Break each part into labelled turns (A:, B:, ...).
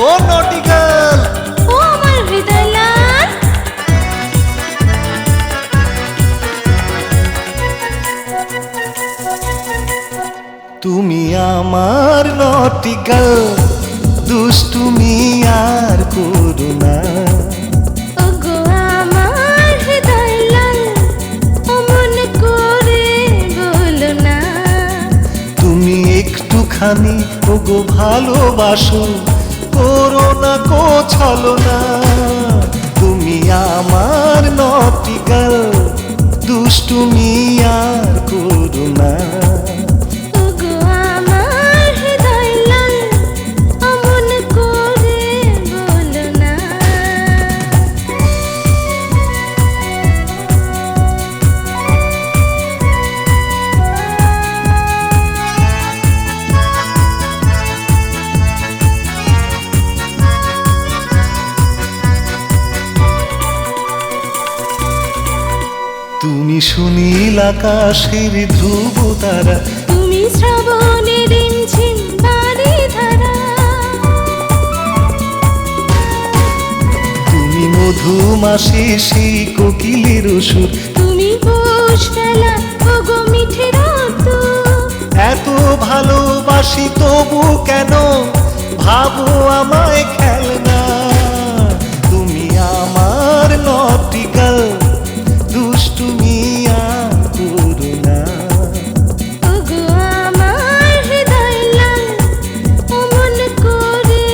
A: ও নটি গার্ল,
B: ও আমার হৃদয় লাল।
A: তুমি আমার নটি গার্ল, দুষ্টুমি আর করো না।
B: ওগো আমার হৃদয় লাল, অমন করে বলো না।
A: তুমি একটুখানি ওগো ভালোবাসো, করো না কো ছলনা। তুমি আমার নটি গার্ল, দুষ্টুমি আর করো না।
B: ওগো আমার হৃদয় লাল, অমন করে বলো না।
A: তুমি সুনীল আকাশের ধ্রুব তারা,
B: তুমি শ্রাবণে রিমঝিম বারিধারা।
A: তুমি মধুমাসে সেই কোকিলের সুর।
B: তুমি পৌষ বেলা ওগো মিঠে রোদ্দুর।
A: এত ভালোবাসি তবু কেন ভাবো আমায় খেলনা। তুমি আমার নটি গার্ল, দুষ্টুমি আর করো না।
B: ওগো আমার হৃদয় লাল, অমন করে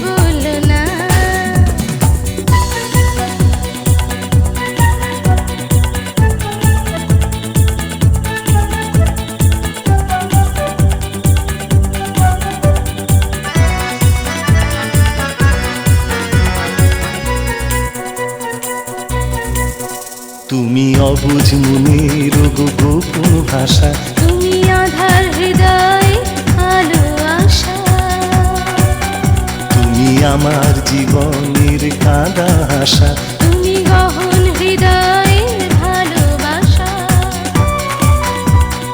B: বলো না।
A: তুমি অবুঝ মনের ওগো গোপন ভাষা।
B: তুমি আধার হৃদয় আলো আশা।
A: তুমি আমার জীবনের কাঁদা হাসা।
B: তুমি গহন হৃদয়ের ভালোবাসা।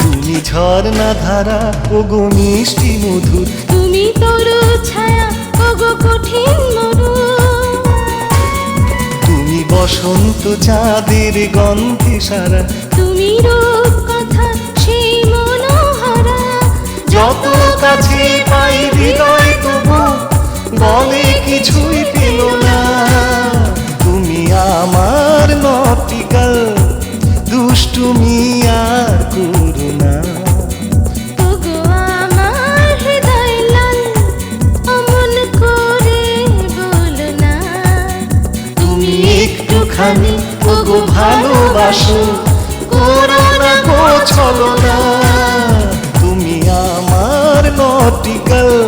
A: তুমি ঝর্ণা ধারা ওগো মিষ্টি মধুর।
B: তুমি তরু ছায়া ওগো কঠিন মরু।
A: তুমি বসন্ত চাঁদের গন্ধে সারা।
B: তুমি রূপ কথা সেই মনোহরা।
A: যত কাছে পাই হৃদয় তবু বলে কিছুই পেল না। তুমি আমার নটি গার্ল, দুষ্টুমি আর করো না।
B: ওগো আমার হৃদয় লাল, অমন করে বলো না।
A: তুমি একটুখানি ওগো ভালোবাসো, করো না গো ছলনা। তুমি আমার নটি গার্ল,